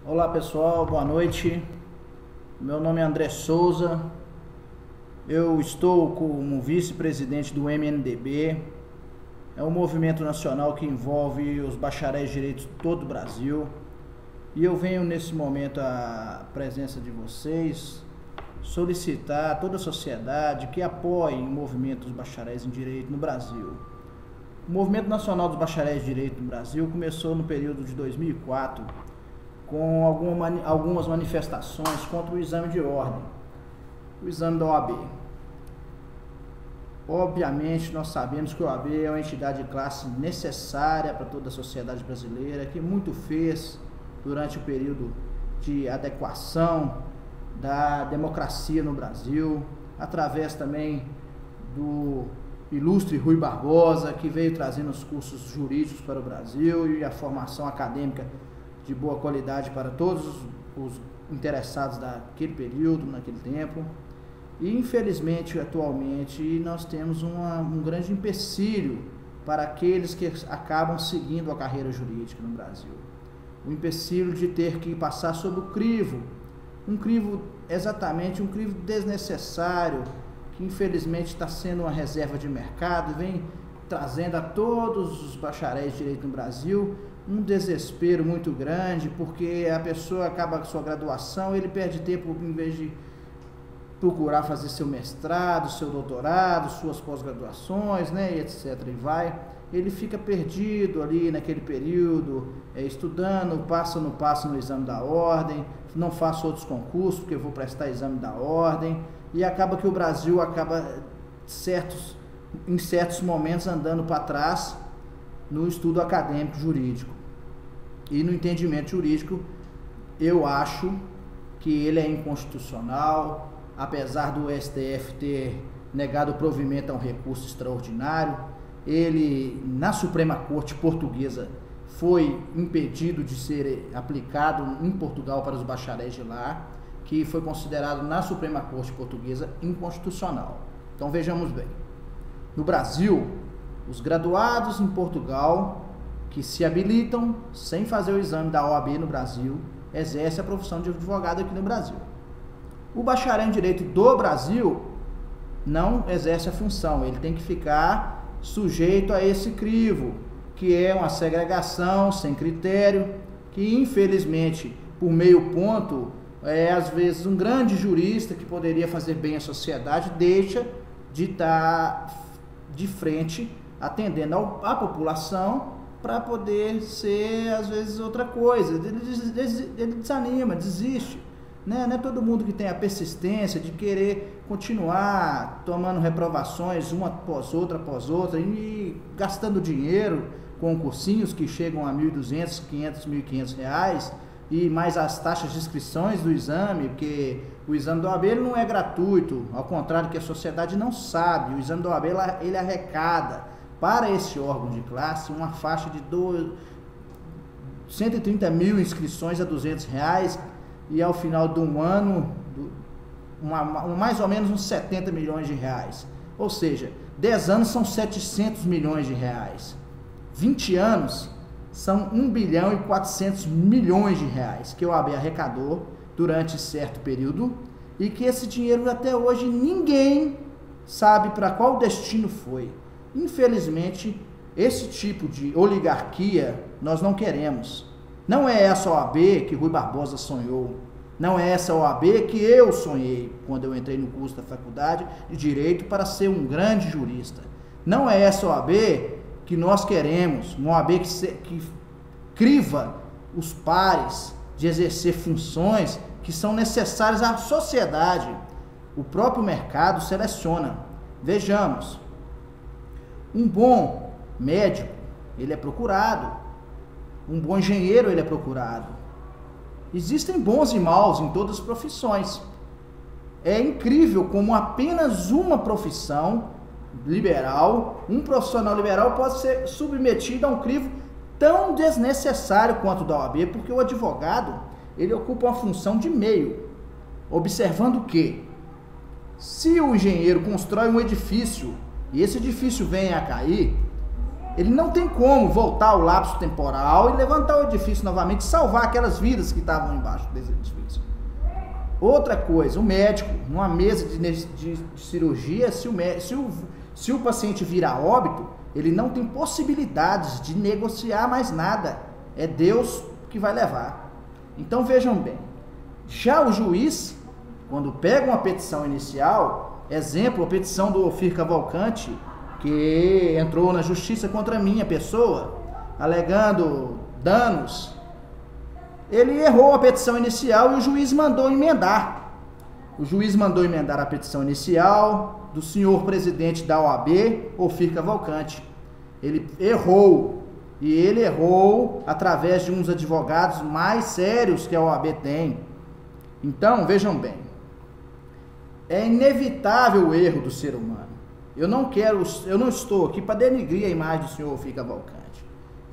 Olá pessoal, boa noite. Meu nome é André Souza. Eu estou como vice-presidente do MNDB. É um movimento nacional que envolve os bacharéis de direito de todo o Brasil. E eu venho nesse momento à presença de vocês solicitar a toda a sociedade que apoie o movimento dos bacharéis em direito no Brasil. O Movimento Nacional dos Bacharéis de Direito no Brasil começou no período de 2004 com algumas manifestações contra o exame de ordem, o exame da OAB. Obviamente, nós sabemos que a OAB é uma entidade de classe necessária para toda a sociedade brasileira, que muito fez durante o período de adequação da democracia no Brasil, através também do ilustre Rui Barbosa, que veio trazendo os cursos jurídicos para o Brasil e a formação acadêmica de boa qualidade para todos os interessados daquele período, naquele tempo. E infelizmente, atualmente, nós temos um grande empecilho para aqueles que acabam seguindo a carreira jurídica no Brasil. O empecilho de ter que passar sob o crivo, um crivo desnecessário, que infelizmente está sendo uma reserva de mercado e vem trazendo a todos os bacharéis de direito no Brasil um desespero muito grande, porque a pessoa acaba com sua graduação, ele perde tempo em vez de procurar fazer seu mestrado, seu doutorado, suas pós-graduações, né, e etc. E vai, ele fica perdido ali naquele período, estudando, passo no exame da ordem, não faço outros concursos porque eu vou prestar exame da ordem, e acaba que o Brasil acaba em certos momentos andando para trás no estudo acadêmico jurídico. E no entendimento jurídico, eu acho que ele é inconstitucional, apesar do STF ter negado o provimento a um recurso extraordinário. Ele, na Suprema Corte Portuguesa, foi impedido de ser aplicado em Portugal para os bacharéis de lá, que foi considerado na Suprema Corte Portuguesa inconstitucional. Então vejamos bem, no Brasil, os graduados em Portugal que se habilitam sem fazer o exame da OAB no Brasil, exercem a profissão de advogado aqui no Brasil. O bacharel em direito do Brasil não exerce a função, ele tem que ficar sujeito a esse crivo, que é uma segregação sem critério, que infelizmente, por meio ponto, às vezes um grande jurista que poderia fazer bem à sociedade deixa de estar de frente, atendendo à população, para poder ser, às vezes, outra coisa. Ele desanima, desiste. Né? Não é todo mundo que tem a persistência de querer continuar tomando reprovações uma após outra, e gastando dinheiro com cursinhos que chegam a R$ 1.200, R$ 500, R$ 1.500, e mais as taxas de inscrições do exame, porque o exame da OAB ele não é gratuito, ao contrário que a sociedade não sabe. O exame da OAB ele arrecada para esse órgão de classe uma faixa de 130 mil inscrições a R$ 200, e ao final de um ano, mais ou menos uns 70 milhões de reais. Ou seja, 10 anos são 700 milhões de reais. 20 anos são 1 bilhão e 400 milhões de reais que o OAB arrecadou durante certo período, e que esse dinheiro até hoje ninguém sabe para qual destino foi. Infelizmente, esse tipo de oligarquia nós não queremos. Não é essa OAB que Rui Barbosa sonhou. Não é essa OAB que eu sonhei quando eu entrei no curso da faculdade de Direito para ser um grande jurista. Não é essa OAB que nós queremos, uma OAB que criva os pares de exercer funções que são necessárias à sociedade. O próprio mercado seleciona. Vejamos, um bom médico, ele é procurado. Um bom engenheiro, ele é procurado. Existem bons e maus em todas as profissões. É incrível como apenas uma profissão liberal, um profissional liberal pode ser submetido a um crivo tão desnecessário quanto o da OAB, porque o advogado, ele ocupa uma função de meio, observando que, se o engenheiro constrói um edifício, e esse edifício vem a cair, Ele não tem como voltar ao lapso temporal e levantar o edifício novamente, salvar aquelas vidas que estavam embaixo desse edifício. Outra coisa, o médico, numa mesa de cirurgia, se o paciente virar óbito, ele não tem possibilidades de negociar mais nada. É Deus que vai levar. Então vejam bem, já o juiz, quando pega uma petição inicial, exemplo, a petição do Ofir Cavalcante, que entrou na justiça contra a minha pessoa, alegando danos, ele errou a petição inicial e o juiz mandou emendar. O juiz mandou emendar a petição inicial do senhor presidente da OAB, Ofir Cavalcante. Ele errou, e ele errou através de uns advogados mais sérios que a OAB tem. Então, vejam bem, é inevitável o erro do ser humano. Eu não estou aqui para denigrir a imagem do senhor Ofir Cavalcante.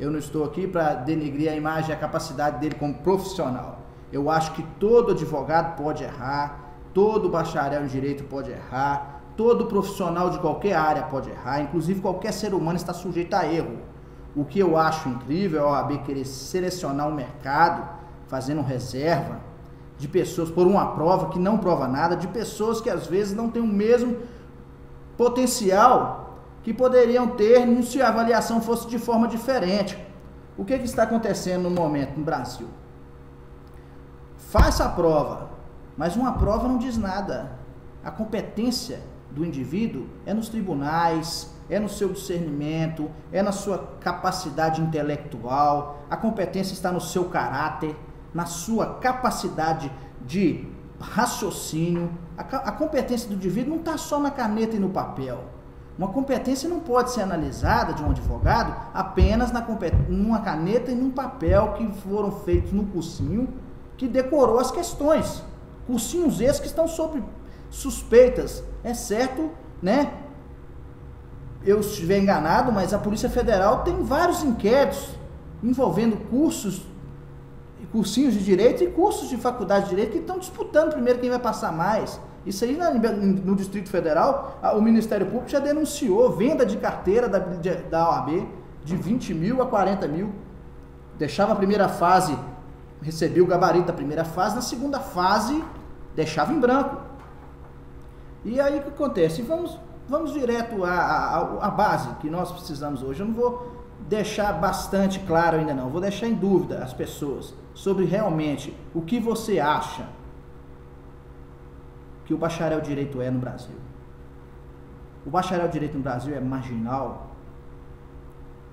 Eu não estou aqui para denigrir a imagem e a capacidade dele como profissional. Eu acho que todo advogado pode errar, todo bacharel em direito pode errar, todo profissional de qualquer área pode errar, inclusive qualquer ser humano está sujeito a erro. O que eu acho incrível é a OAB querer selecionar um mercado, fazendo reserva de pessoas por uma prova que não prova nada, de pessoas que às vezes não têm o mesmo potencial que poderiam ter se a avaliação fosse de forma diferente. O que está acontecendo no momento no Brasil? Faça a prova, mas uma prova não diz nada. A competência do indivíduo é nos tribunais, é no seu discernimento, é na sua capacidade intelectual, a competência está no seu caráter, na sua capacidade de raciocínio. A competência do indivíduo não está só na caneta e no papel. Uma competência não pode ser analisada de um advogado apenas numa caneta e num papel que foram feitos no cursinho que decorou as questões. Cursinhos esses que estão sob suspeitas. É certo, né? Eu estiver enganado, mas a Polícia Federal tem vários inquéritos envolvendo cursinhos de direito e cursos de faculdade de direito que estão disputando primeiro quem vai passar mais. Isso aí no Distrito Federal, o Ministério Público já denunciou venda de carteira da OAB de 20 mil a 40 mil. Deixava a primeira fase, recebia o gabarito da primeira fase, na segunda fase deixava em branco. E aí o que acontece? Vamos direto à base que nós precisamos hoje. Eu não vou deixar bastante claro ainda não, vou deixar em dúvida as pessoas sobre realmente o que você acha que o bacharel de direito é no Brasil. O bacharel de direito no Brasil é marginal.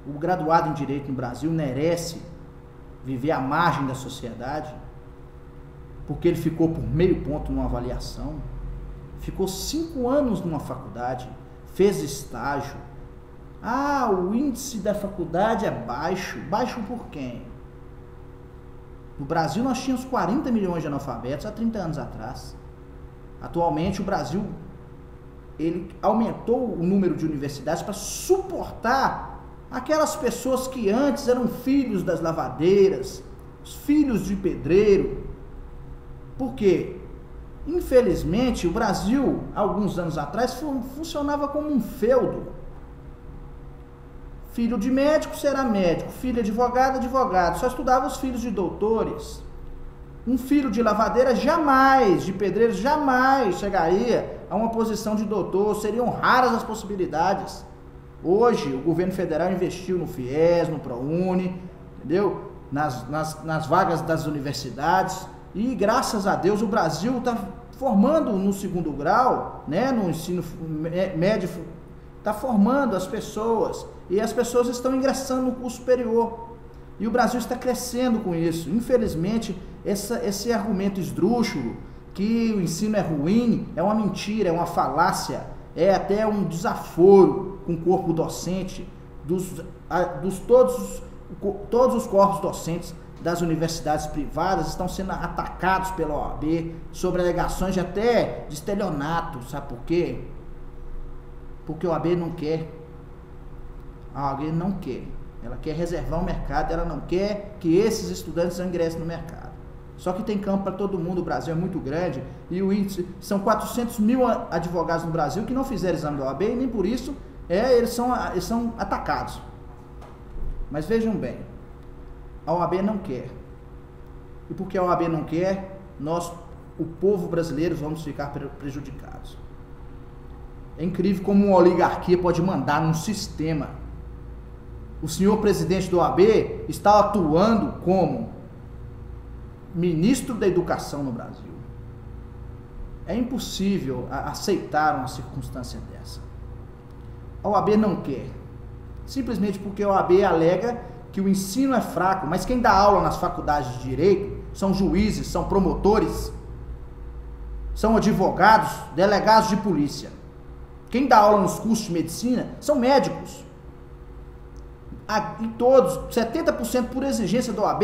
O graduado em direito no Brasil merece viver à margem da sociedade, porque ele ficou por meio ponto numa avaliação, ficou 5 anos numa faculdade, fez estágio. O índice da faculdade é baixo. Baixo por quem? No Brasil nós tínhamos 40 milhões de analfabetos há 30 anos atrás. Atualmente o Brasil ele aumentou o número de universidades para suportar aquelas pessoas que antes eram filhos das lavadeiras, os filhos de pedreiro. Por quê? Infelizmente o Brasil, alguns anos atrás, funcionava como um feudo. Filho de médico será médico, filho de advogado, advogado. Só estudava os filhos de doutores. Um filho de lavadeira jamais, de pedreiro jamais chegaria a uma posição de doutor, seriam raras as possibilidades. Hoje, o governo federal investiu no FIES, no ProUni, entendeu? Nas vagas das universidades, e graças a Deus o Brasil está formando no segundo grau, né, no ensino médio, está formando as pessoas, e as pessoas estão ingressando no curso superior. E o Brasil está crescendo com isso. Infelizmente, esse argumento esdrúxulo, que o ensino é ruim, é uma mentira, é uma falácia, é até um desaforo com o corpo docente, todos os corpos docentes das universidades privadas estão sendo atacados pela OAB sobre alegações de até de estelionato. Sabe por quê? Porque a OAB não quer. A OAB não quer. Ela quer reservar o mercado, ela não quer que esses estudantes ingressem no mercado. Só que tem campo para todo mundo, o Brasil é muito grande, e o índice, são 400 mil advogados no Brasil que não fizeram exame da OAB, e nem por isso eles são atacados. Mas vejam bem, a OAB não quer. E porque a OAB não quer, nós, o povo brasileiro, vamos ficar prejudicados. É incrível como uma oligarquia pode mandar num sistema. O senhor presidente da OAB está atuando como ministro da Educação no Brasil. É impossível aceitar uma circunstância dessa. A OAB não quer. Simplesmente porque a OAB alega que o ensino é fraco, mas quem dá aula nas faculdades de direito são juízes, são promotores, são advogados, delegados de polícia. Quem dá aula nos cursos de medicina são médicos. E todos, 70% por exigência da OAB,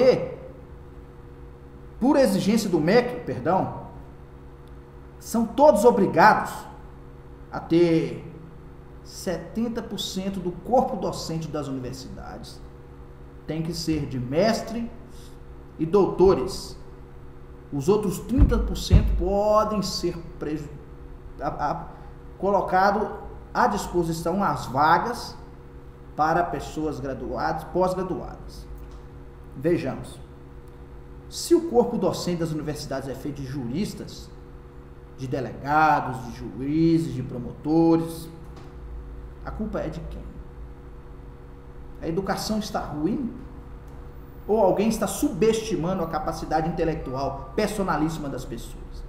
por exigência do MEC, perdão, são todos obrigados a ter 70% do corpo docente das universidades tem que ser de mestre e doutores. Os outros 30% podem ser colocado à disposição as vagas para pessoas graduadas, pós-graduadas. Vejamos. Se o corpo docente das universidades é feito de juristas, de delegados, de juízes, de promotores, a culpa é de quem? A educação está ruim? Ou alguém está subestimando a capacidade intelectual personalíssima das pessoas?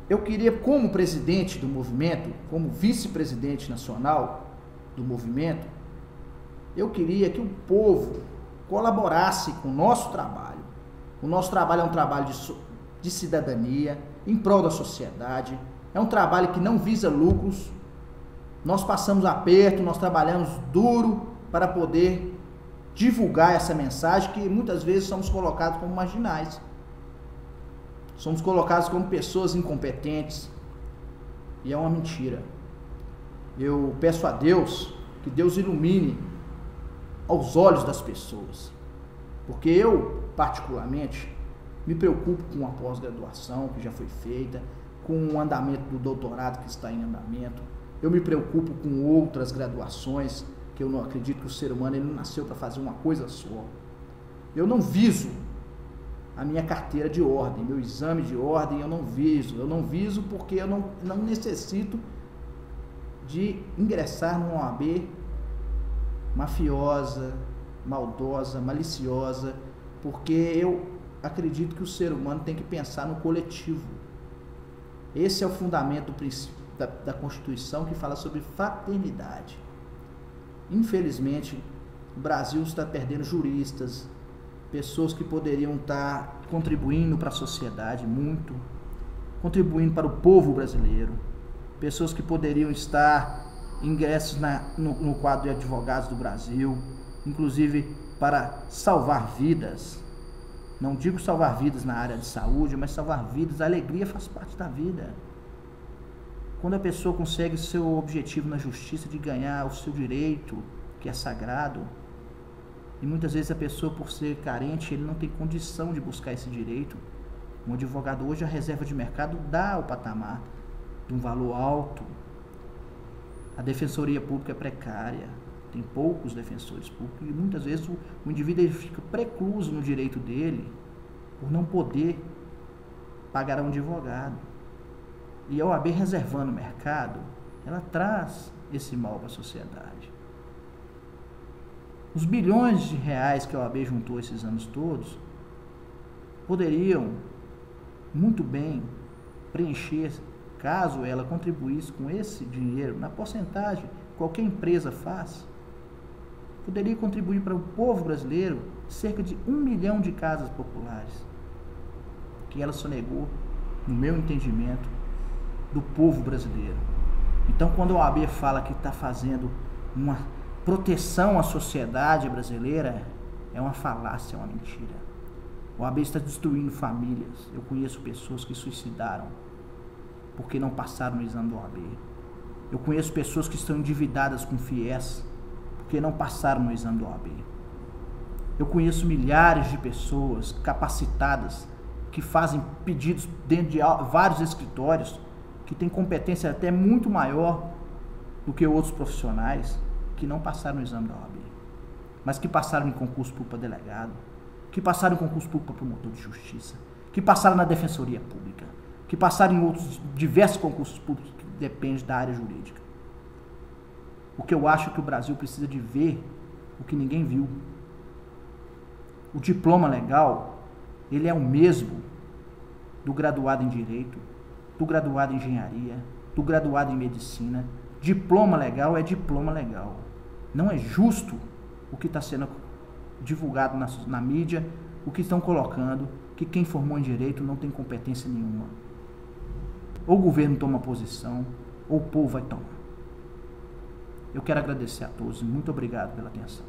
Eu queria, como presidente do movimento, como vice-presidente nacional do movimento, eu queria que o povo colaborasse com o nosso trabalho. O nosso trabalho é um trabalho de cidadania, em prol da sociedade, é um trabalho que não visa lucros. Nós passamos aperto, nós trabalhamos duro para poder divulgar essa mensagem, que muitas vezes somos colocados como marginais. Somos colocados como pessoas incompetentes. E é uma mentira. Eu peço a Deus que Deus ilumine aos olhos das pessoas. Porque eu, particularmente, me preocupo com a pós-graduação que já foi feita, com o andamento do doutorado que está em andamento. Eu me preocupo com outras graduações, que eu não acredito que o ser humano ele não nasceu para fazer uma coisa só. Eu não viso a minha carteira de ordem, meu exame de ordem eu não viso porque eu não necessito de ingressar numa OAB mafiosa, maldosa, maliciosa, porque eu acredito que o ser humano tem que pensar no coletivo. Esse é o fundamento do princípio da Constituição, que fala sobre fraternidade. Infelizmente, o Brasil está perdendo juristas, pessoas que poderiam estar contribuindo para a sociedade muito, contribuindo para o povo brasileiro, pessoas que poderiam estar ingressos no quadro de advogados do Brasil, inclusive para salvar vidas. Não digo salvar vidas na área de saúde, mas salvar vidas. A alegria faz parte da vida. Quando a pessoa consegue seu objetivo na justiça de ganhar o seu direito, que é sagrado, e muitas vezes a pessoa, por ser carente, ele não tem condição de buscar esse direito. Um advogado hoje, a reserva de mercado dá o patamar de um valor alto. A defensoria pública é precária, tem poucos defensores públicos, e muitas vezes o indivíduo ele fica precluso no direito dele por não poder pagar a um advogado. E a OAB reservando o mercado, ela traz esse mal para a sociedade. Os bilhões de reais que a OAB juntou esses anos todos poderiam muito bem preencher, caso ela contribuísse com esse dinheiro, na porcentagem que qualquer empresa faz, poderia contribuir para o povo brasileiro cerca de 1 milhão de casas populares, que ela sonegou, no meu entendimento, do povo brasileiro. Então, quando a OAB fala que está fazendo uma proteção à sociedade brasileira, é uma falácia, é uma mentira. A OAB está destruindo famílias. Eu conheço pessoas que suicidaram porque não passaram no exame da OAB. Eu conheço pessoas que estão endividadas com FIES porque não passaram no exame da OAB. Eu conheço milhares de pessoas capacitadas que fazem pedidos dentro de vários escritórios, que têm competência até muito maior do que outros profissionais, que não passaram no exame da OAB, mas que passaram em concurso público para delegado, que passaram em concurso público para promotor de justiça, que passaram na Defensoria Pública, que passaram em outros diversos concursos públicos que dependem da área jurídica. O que eu acho que o Brasil precisa de ver o que ninguém viu. O diploma legal, ele é o mesmo do graduado em Direito, do graduado em Engenharia, do graduado em Medicina. Diploma legal é diploma legal. Não é justo o que está sendo divulgado na mídia, o que estão colocando, que quem formou em Direito não tem competência nenhuma. Ou o governo toma posição, ou o povo vai tomar. Eu quero agradecer a todos e muito obrigado pela atenção.